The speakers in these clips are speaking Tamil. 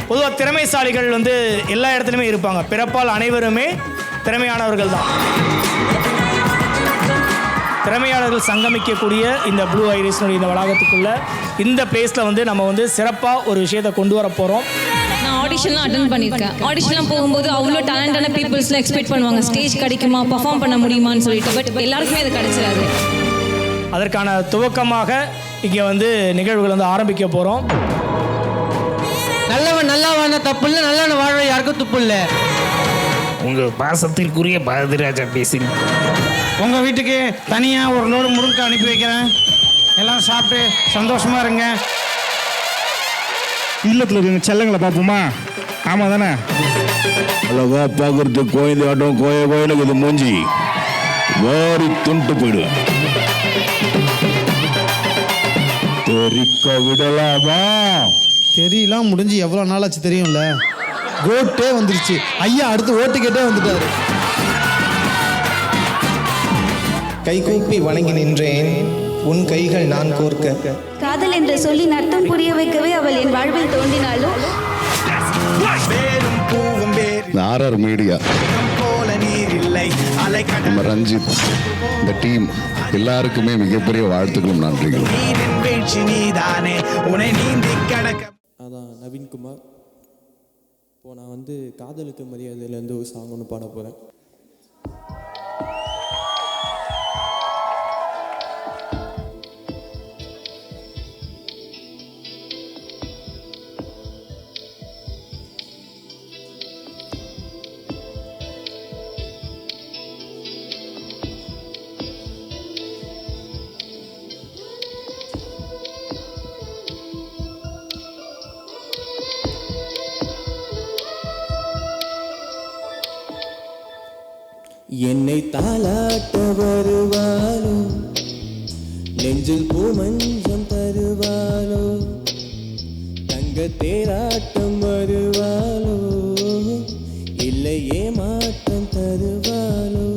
பொதுவாக திறமைசாலிகள் வந்து எல்லா இடத்துலையுமே இருப்பாங்க. பிறப்பால் அனைவருமே திறமையானவர்கள் தான். திறமையாளர்கள் சங்கமிக்கக்கூடிய இந்த ப்ளூ ஐரிஸ்னுடைய இந்த வளாகத்துக்குள்ள இந்த பிளேஸில் வந்து நம்ம வந்து சிறப்பாக ஒரு விஷயத்தை கொண்டு வர போகிறோம். நான் ஆடிஷன்லாம் அட்டன் பண்ணியிருக்கேன். ஆடிஷன்லாம் போகும்போது அவ்வளோ டேலண்டான பீப்புள்ஸ்லாம் எக்ஸ்பெக்ட் பண்ணுவாங்க, ஸ்டேஜ் கிடைக்குமா, பர்ஃபார்ம் பண்ண முடியுமான்னு சொல்லிட்டு. பட் எல்லாருக்குமே அது கிடைச்சிடாது. அதற்கான துவக்கமாக இங்கே வந்து நிகழ்வுகள் வந்து ஆரம்பிக்க போகிறோம். நல்லவன் நல்லா வாழ தப்பு இல்லை, நல்லவன் வாழ யாருக்கும் துப்பு இல்லை. உங்கள் பாசத்திற்குரிய பாரதிராஜா பேசுகிறேன். உங்கள் வீட்டுக்கு தனியாக ஒரு லோடு முருங்கை அனுப்பி வைக்கிறேன். எல்லாம் சாப்பிட்டு சந்தோஷமாக இருங்க. இல்லத்தில் இருக்க செல்லங்களை பார்ப்போமா? ஆமாம் தானே? அழகா பார்க்கறதுக்கு கோயில் ஆட்டம் கோயிலுக்கு இது மூஞ்சி வாரி துண்டு போயிடு. தெரிக்க விடலாமா? தெரியலாம் முடிஞ்சு எவ்வளோ நாளாச்சு தெரியும்ல. கோட்டே வந்துருச்சு. ஐயா அடுத்து ஓட்டுக்கிட்டே வந்துட்டாரு. கைகூப்பி வணங்கி நின்றேன், உன் கைகள் நான் கோர்க்க. காதல் என்று சொல்லி நட்டம் புரிய வைக்கவே அவள் என் வாழ்வில் தோன்றினாலும் ஆர்ஆர் மீடியா, நம்ம ரஞ்சித், இந்த டீம் எல்லாருக்குமே மிகப்பெரிய வாழ்த்துக்களும் நன்றிகளும். அதான் நவீன்குமார். இப்போது நான் வந்து காதலுக்கு மரியாதையிலேருந்து ஒரு சாங் ஒன்று பாட போகிறேன். என்னை தாலாட்ட வருவாளோ, நெஞ்சில் பூமஞ்சம் தருவாளோ, தங்க தேராட்டம் வருவாளோ, இல்லை ஏமாற்றம் தருவாளோ,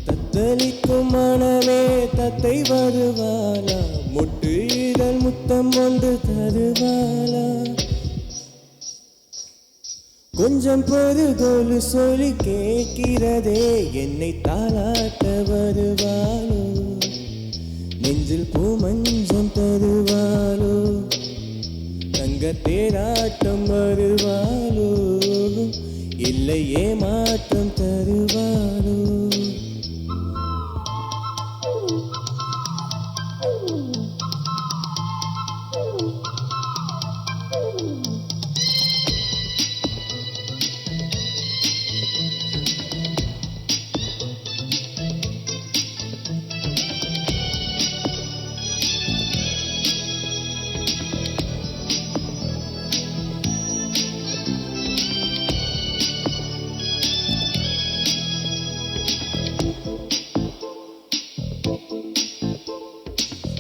தத்தளிக்கும் மனமே தத்தை வருவாளா, முட்டு இதழ் முத்தம் ஒன்று தருவாளா, கொஞ்சம் பொறுதொழு சொல்லி கேட்கிறதே, என்னை தாலாட்ட வருவாளோ, நெஞ்சில் பூமஞ்சம் தருவாளோ, தங்க தேராட்டம் வருவாளோ, இல்லை ஏமாற்றம் தருவாளோ.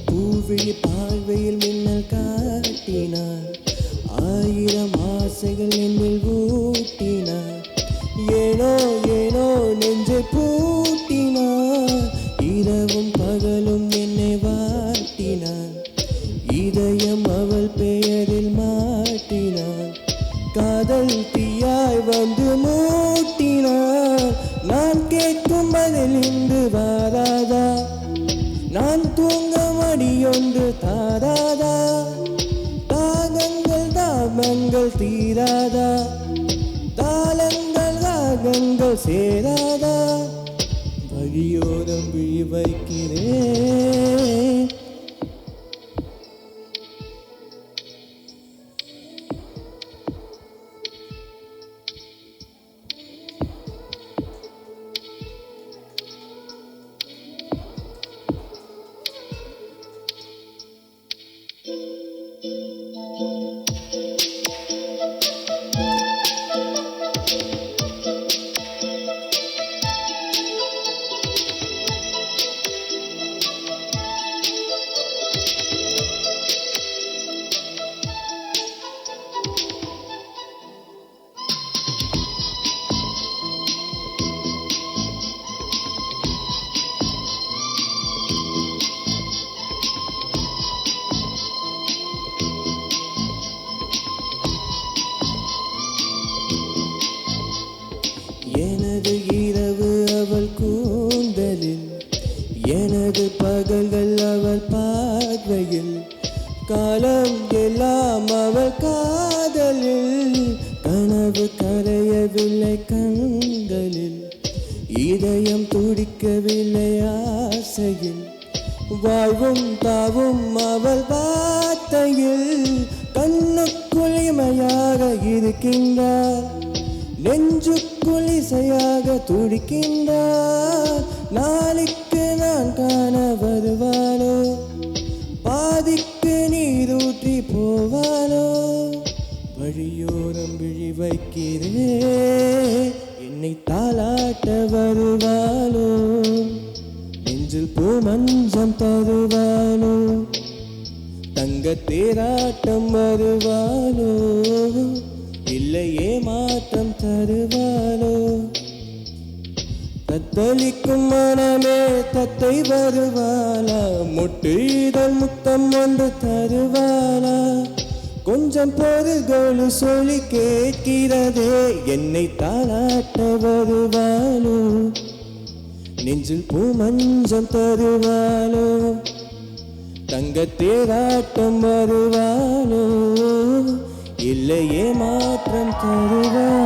பூவிழி பார்வையில் மின்னல் காட்டினார், ஆயிரம் ஆசைகள் என்னில் ஊட்டினார், ஏனோ ஏனோ நெஞ்சை பூட்டினார், இரவும் பகலும் என்னை வாட்டினார், இதயம் அவள் பெயரில் மாட்டினார், காதல் தீயாய் வந்து மூட்டினார், நான் கேட்கும் பதில் இன்று வாராதா, நான் தூங்க மடியொன்று தாராதா, தாகங்கள் தாபங்கள் தீராதா, தாளங்கள் ராகங்கள் சேராதா, வழியோரம் விழி வைக்கிறேன். எல்லாம் அவள் காதலில், கனவு கரையவில்லை கண்களில், இதயம் துடிக்கவில்லை ஆசையில், வாழ்வும் தாவும் அவள் வார்த்தையில், கண்ணுக்குள் இமையாக இருக்கின்றார், நெஞ்சுக்குள் இசையாக துடிக்கின்றார். நாளைக்கு நான் காண வருவானோ, பாதிக்கு நீரூற்றி போவானோ, வழியோரம் விழி வைக்கிறேன், என்னை தாளாட்ட வருவானோ, நெஞ்சில் பூ மஞ்சம் தருவானோ, தங்க தேராட்டம் வருவானோ, இல்லையே மாற்றம் தருவானோ, தத்தளிக்கும் மனமே தத்தை வருவாளா, மொட்டு இதழ் முத்தம் ஒன்று தருவாளா, கொஞ்சம் பொருள்கள் சொல்லி கேட்கிறதே, என்னை தாளாட்ட வருவாளோ, நெஞ்சில் பூ மஞ்சம் தருவாளோ, தங்க தேராட்டம் வருவாளோ, இல்லையே மாற்றம் தருவாளோ.